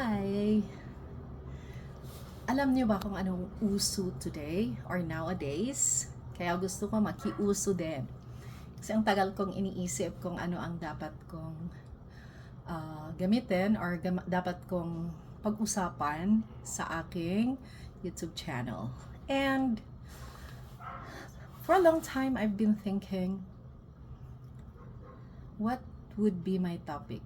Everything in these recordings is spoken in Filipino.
Hi! Alam niyo ba kung anong uso today or nowadays? Kaya gusto ko makiuso din. Kasi ang tagal kong iniisip kung ano ang dapat kong gamitin or dapat kong pag-usapan sa aking YouTube channel. And for a long time, I've been thinking, what would be my topic?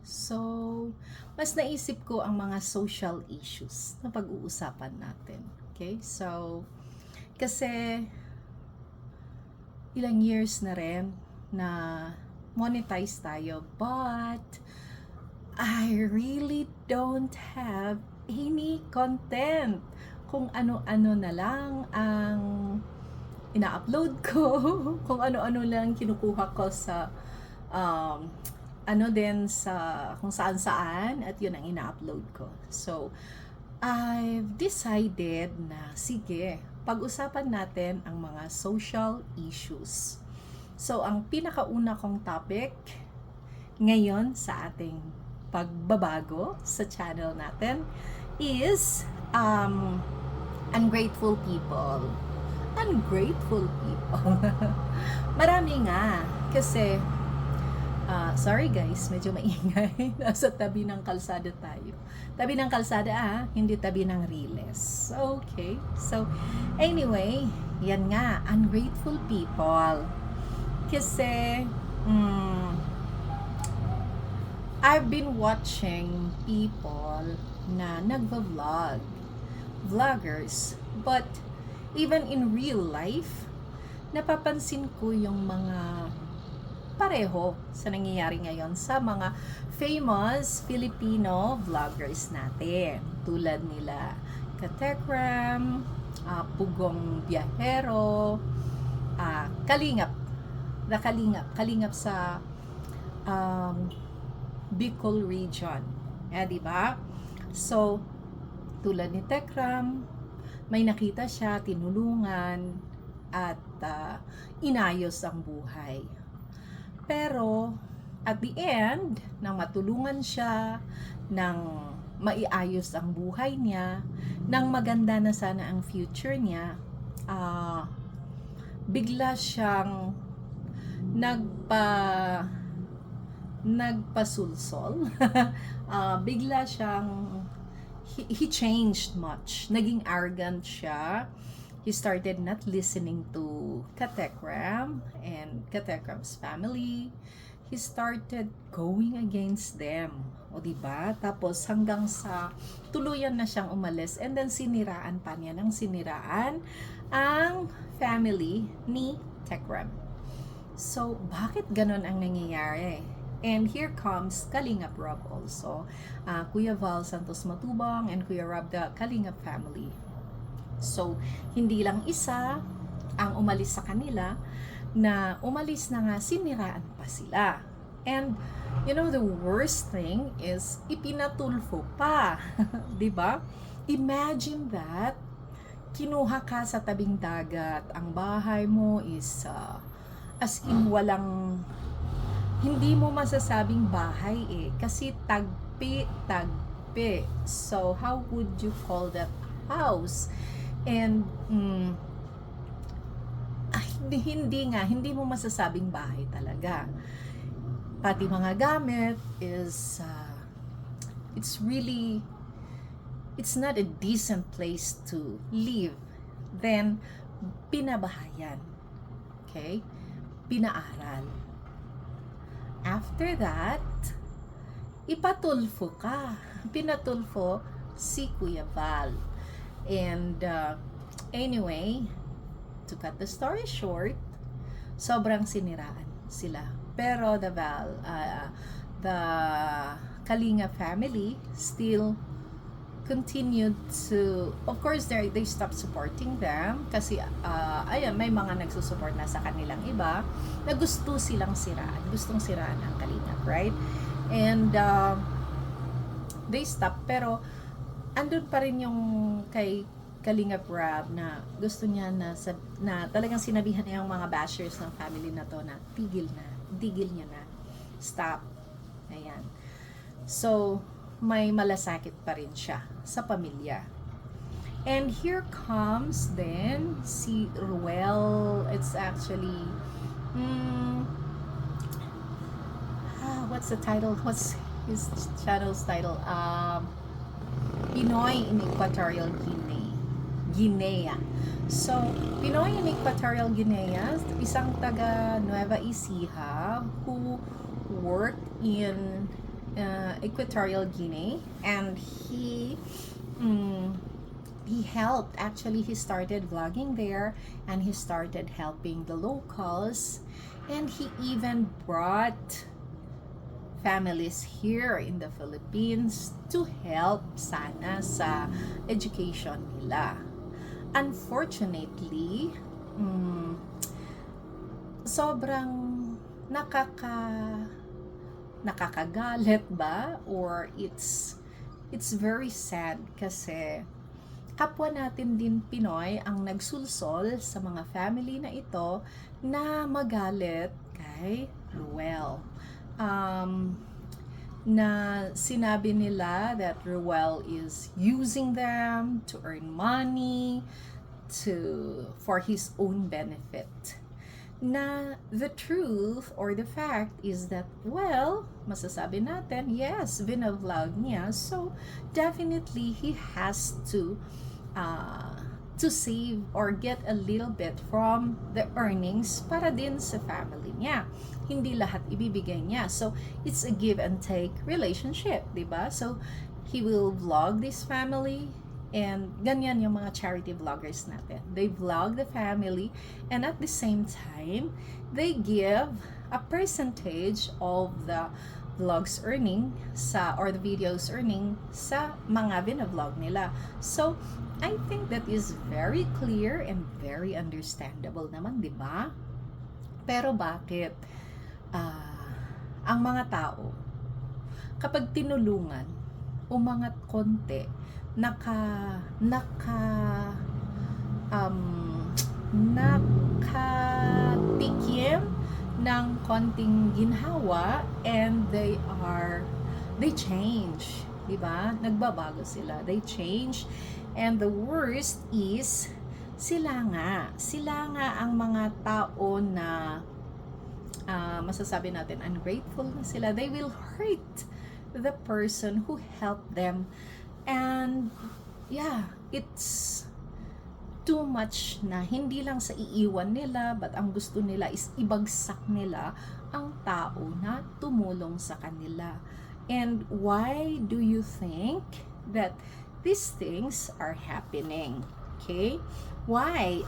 So, mas naisip ko ang mga social issues na pag-uusapan natin. Okay? So, kasi ilang years na rin na monetize tayo, but I really don't have any content. Kung ano-ano na lang ang ina-upload ko, kung ano-ano lang kinukuha ko sa din sa kung saan-saan at yun ang ina-upload ko. So, I've decided na sige, pag-usapan natin ang mga social issues. So, ang pinakauna kong topic ngayon sa ating pagbabago sa channel natin is ungrateful people. Ungrateful people. Marami nga kasi sorry guys, medyo maingay. Nasa tabi ng kalsada tayo. Tabi ng kalsada hindi tabi ng riles. Okay. So, anyway, yan nga, ungrateful people. Kasi, I've been watching people na nagva-vlog. Vloggers. But, even in real life, napapansin ko yung mga pareho sa nangyayari ngayon sa mga famous Filipino vloggers natin. Tulad nila Katekram, Pugong Biyahero, Kalingap. Kalingap sa Bicol region. Diba? So, tulad ni Tekram, may nakita siya, tinulungan, at inayos ang buhay. Pero, at the end, nang matulungan siya, nang maiayos ang buhay niya, nang maganda na sana ang future niya, bigla siyang nagpasulsol. Bigla siyang, he changed much. Naging arrogant siya. He started not listening to Katekram and Katekram's family. He started going against them. O diba? Tapos hanggang sa tuluyan na siyang umalis and then siniraan pa niya ng siniraan ang family ni Tekram. So, bakit ganon ang nangyayari? And here comes Kalingap Rob also. Kuya Val Santos Matubang and Kuya Rob, the Kalingap family. So, hindi lang isa ang umalis sa kanila, na umalis na nga, siniraan pa sila. And, you know, the worst thing is, ipinatulfo pa. Diba? Imagine that, kinuha ka sa tabing dagat, ang bahay mo is, as in walang, hindi mo masasabing bahay kasi tagpi. So, how would you call that house? And hindi mo masasabing bahay talaga. Pati mga gamit is it's not a decent place to live. Then pinabahayan. Okay? Pinaaral. After that, ipatulfo ka. Pinatulfo si Kuya Val. And anyway, to cut the story short, sobrang siniraan sila. Pero the Kalinga family still continued to, of course, they stopped supporting them kasi ayan, may mga nagsusupport na sa kanilang iba na gusto silang siraan. Gustong siraan ang Kalinga, right? And they stopped, pero andun pa rin yung kay Kalingap Rob na gusto niya na talagang sinabihan niya yung mga bashers ng family na to na tigil niya na, stop. Ayan. So, may malasakit pa rin siya sa pamilya. And here comes then si Ruel. It's actually what's the title? What's his channel's title? Pinoy in Equatorial Guinea. So, Pinoy in Equatorial Guinea, isang taga Nueva Ecija who worked in Equatorial Guinea, and he helped. Actually, he started vlogging there, and he started helping the locals, and he even brought families here in the Philippines to help sana sa education nila. Unfortunately, sobrang nakakagalit ba, or it's very sad kasi kapwa natin din Pinoy ang nagsulsol sa mga family na ito na magalit kay Ruel. Na sinabi nila that Ruel is using them to earn money for his own benefit. Na the truth or the fact is that, well, masasabi natin, yes, binavlog niya, so definitely he has to save or get a little bit from the earnings para din sa family niya. Hindi lahat ibibigay niya. So, it's a give and take relationship, diba? So, he will vlog this family, and ganyan yung mga charity vloggers natin. They vlog the family, and at the same time, they give a percentage of the vlogs earning or the videos earning sa mga binavlog nila. So, I think that is very clear and very understandable naman, di ba? Pero bakit ang mga tao, kapag tinulungan, umangat konti, nakatikim ng konting ginhawa, and they change, di ba? Nagbabago sila, they change. And the worst is, sila nga ang mga tao na masasabi natin ungrateful na sila. They will hurt the person who helped them, and yeah, it's too much na hindi lang sa iiwan nila, but ang gusto nila is ibagsak nila ang tao na tumulong sa kanila. And why do you think that these things are happening? Okay? Why?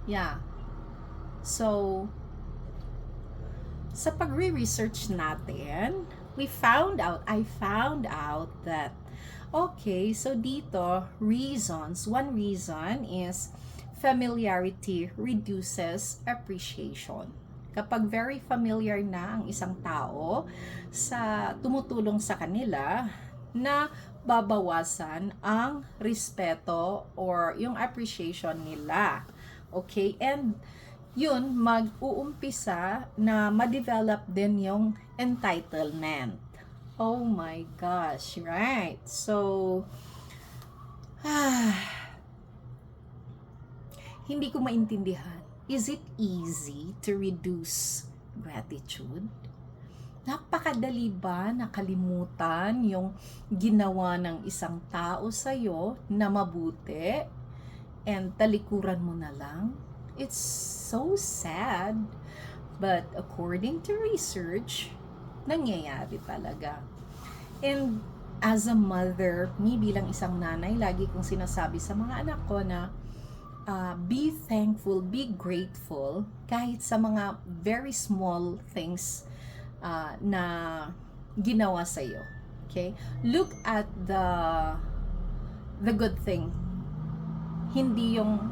Yeah. So, sa pagre-research natin, I found out that, okay, so dito, one reason is familiarity reduces appreciation. Kapag very familiar na ang isang tao sa tumutulong sa kanila, na babawasan ang respeto or yung appreciation nila. Okay? And yun, mag-uumpisa na ma-develop din yung entitlement. Oh my gosh, right? So, hindi ko maintindihan. Is it easy to reduce gratitude? Napakadali ba nakalimutan yung ginawa ng isang tao sa'yo na mabuti and talikuran mo na lang? It's so sad, but according to research, nangyayari talaga. And as a mother, me bilang isang nanay, lagi kong sinasabi sa mga anak ko na be thankful, be grateful, kahit sa mga very small things na ginawa sa iyo. Okay? Look at the good thing. Hindi yung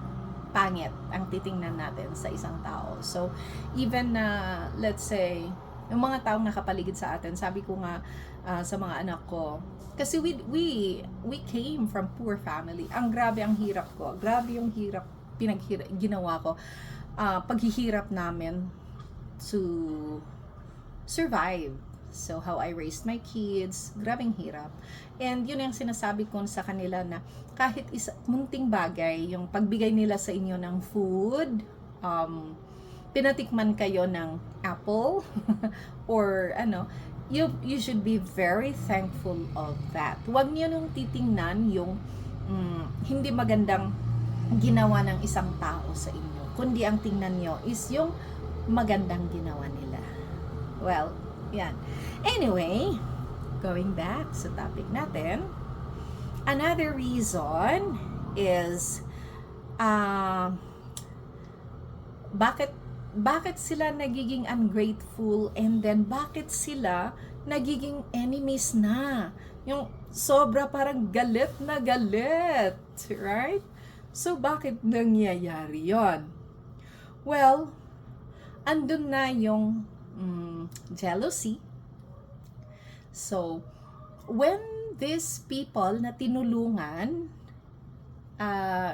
pangit ang titingnan natin sa isang tao. So, even let's say, yung mga taong nakapaligid sa atin, sabi ko nga sa mga anak ko, kasi we came from poor family. Ang grabe ang hirap ko. Grabe yung ginawa ko. Paghihirap namin to survive. So, how I raised my kids, grabing hirap. And yun yung sinasabi ko sa kanila na kahit munting bagay, yung pagbigay nila sa inyo ng food, pinatikman kayo ng apple, or you should be very thankful of that. Huwag niyo nung titingnan yung hindi magandang ginawa ng isang tao sa inyo, kundi ang tingnan nyo is yung magandang ginawa nila. Well, yan. Anyway, going back sa topic natin, another reason is bakit sila nagiging ungrateful, and then bakit sila nagiging enemies na? Yung sobra parang galit na galit, right? So, bakit nangyayari yon? Well, andun na yung jealousy. So, when these people na tinulungan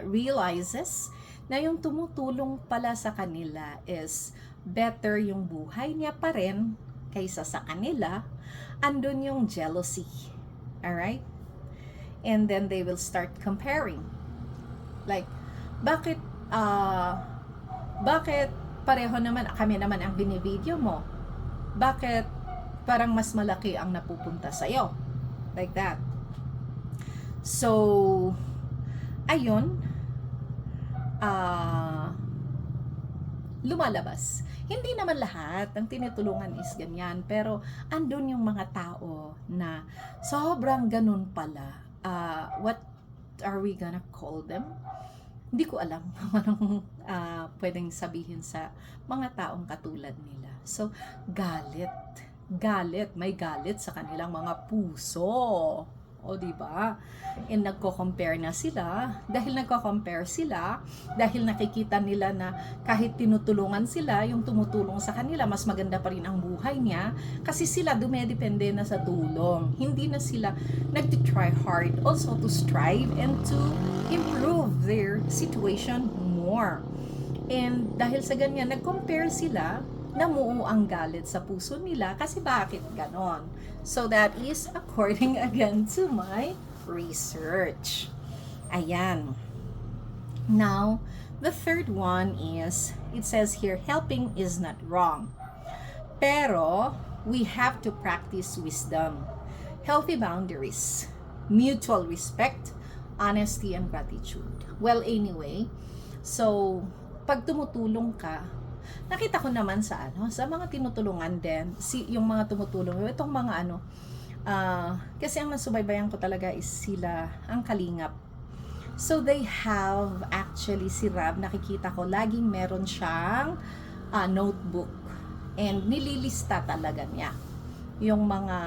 realizes na yung tumutulong pala sa kanila is better yung buhay niya pa rin kaysa sa kanila, andun yung jealousy. Alright? And then they will start comparing. Like, bakit pareho naman, kami naman ang binivideo mo? Bakit parang mas malaki ang napupunta sa'yo? Like that. So, ayun, lumalabas. Hindi naman lahat ng tinutulungan is ganyan, pero andun yung mga tao na sobrang ganun pala. What are we gonna call them? Hindi ko alam kung anong pwedeng sabihin sa mga taong katulad nila. So, may galit sa kanilang mga puso. O, diba? And nagko-compare na sila. Dahil nakikita nila na kahit tinutulungan sila, yung tumutulong sa kanila, mas maganda pa rin ang buhay niya. Kasi sila dumedepende na sa tulong. Hindi na sila nag-try hard also to strive and to improve their situation more. And dahil sa ganyan, nag-compare sila, namuo ang galit sa puso nila kasi bakit ganon? So that is according again to my research. Ayan. Now, the third one is, it says here, helping is not wrong. Pero, we have to practice wisdom, healthy boundaries, mutual respect, honesty, and gratitude. Well, anyway, so, pag tumutulong ka, nakita ko naman sa mga tinutulungan din, yung mga tumutulong, itong mga kasi ang nasubaybayan ko talaga is sila, ang Kalingap. So they have actually, si Rab, nakikita ko, laging meron siyang notebook, and nililista talaga niya yung mga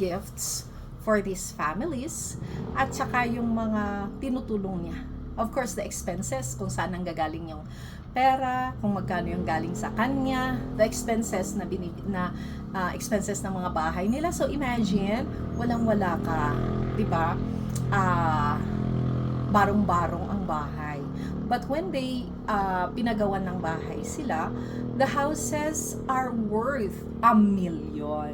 gifts for these families, at saka yung mga tinutulong niya. Of course, the expenses, kung saan ang gagaling yung pera, kung magkano yung galing sa kanya, the expenses expenses ng mga bahay nila. So imagine, walang-wala ka, 'di ba? Barong-barong ang bahay. But when they pinagawan ng bahay sila, the houses are worth 1 million.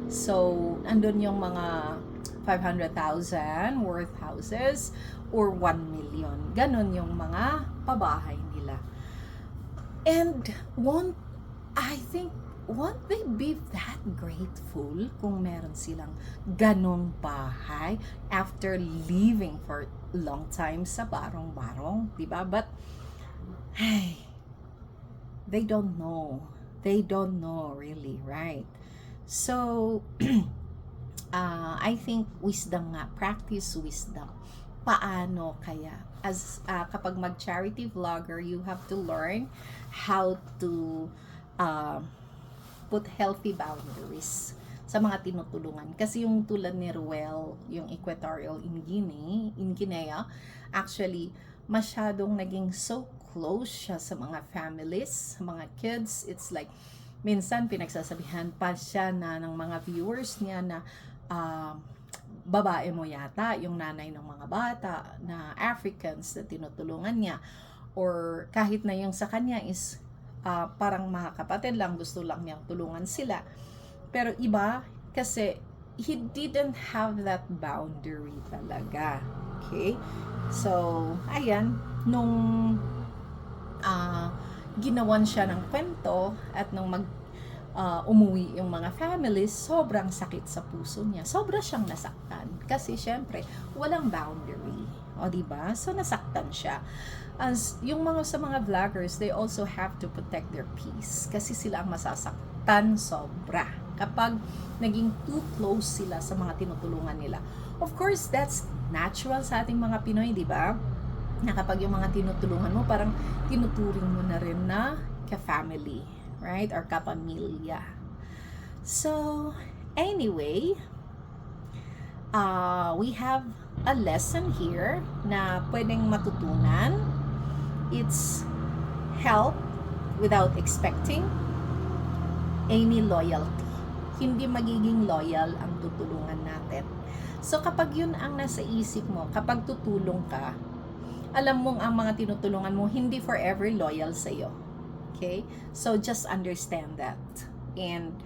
So, andun yung mga 500,000 worth houses or 1 million. Ganon yung mga pabahay nila. And won't they be that grateful kung meron silang ganong bahay after living for long time sa barong-barong, diba? But, they don't know. They don't know really, right? So, I think wisdom nga, practice wisdom. Paano kaya? As kapag mag-charity vlogger, you have to learn how to put healthy boundaries sa mga tinutulungan. Kasi yung tulad ni Ruel, yung Equatorial Guinea, actually, masyadong naging so close siya sa mga families, sa mga kids. It's like, minsan pinagsasabihan pa siya na ng mga viewers niya na babae mo yata, yung nanay ng mga bata na Africans na tinutulungan niya. Or kahit na yung sa kanya is parang mga kapatid lang, gusto lang niyang tulungan sila. Pero iba, kasi he didn't have that boundary talaga. Okay? So, ayan, nung ginawan siya ng kwento at nung umuwi yung mga families, sobrang sakit sa puso niya. Sobra siyang nasaktan. Kasi syempre, walang boundary. O, diba? So, nasaktan siya. As yung sa mga vloggers, they also have to protect their peace. Kasi sila ang masasaktan sobra. Kapag naging too close sila sa mga tinutulungan nila. Of course, that's natural sa ating mga Pinoy, diba? Na kapag yung mga tinutulungan mo, parang tinuturing mo na rin na ka-family, right? Or kapamilya. So, anyway, we have a lesson here na pwedeng matutunan. It's help without expecting any loyalty. Hindi magiging loyal ang tutulungan natin. So, kapag yun ang nasa isip mo, kapag tutulong ka, alam mong ang mga tinutulungan mo hindi forever loyal sa'yo. Okay? So, just understand that. And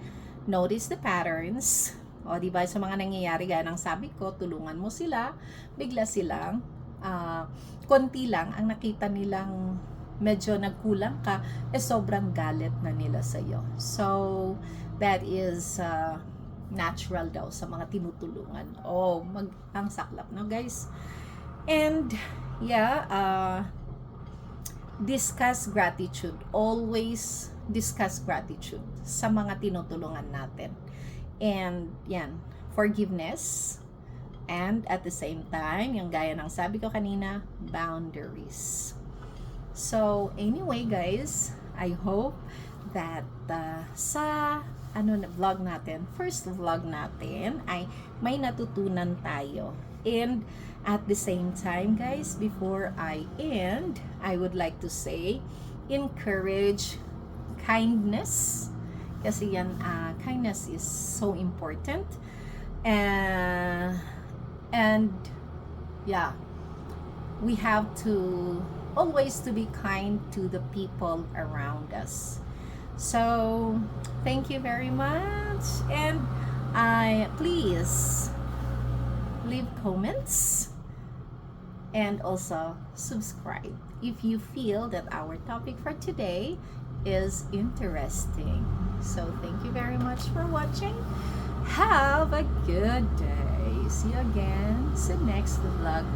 notice the patterns. O, diba, sa mga nangyayari, gaya ng sabi ko, tulungan mo sila, bigla silang, konti lang, ang nakita nilang medyo nagkulang ka, sobrang galit na nila sa'yo. So, that is natural daw sa mga tinutulungan. Ang saklap, no, guys? And, yeah, discuss gratitude. Always discuss gratitude sa mga tinutulungan natin. And, yan, forgiveness. And, at the same time, yung gaya ng sabi ko kanina, boundaries. So, anyway, guys, I hope that sa vlog natin, first vlog natin, ay may natutunan tayo. And, at the same time, guys, before I end, I would like to say, encourage kindness. Kasi yan, kindness is so important. And yeah, we have to always to be kind to the people around us. So, thank you very much. And please leave comments and also subscribe if you feel that our topic for today is interesting. So, thank you very much for watching. Have a good day. See you again sa next vlog.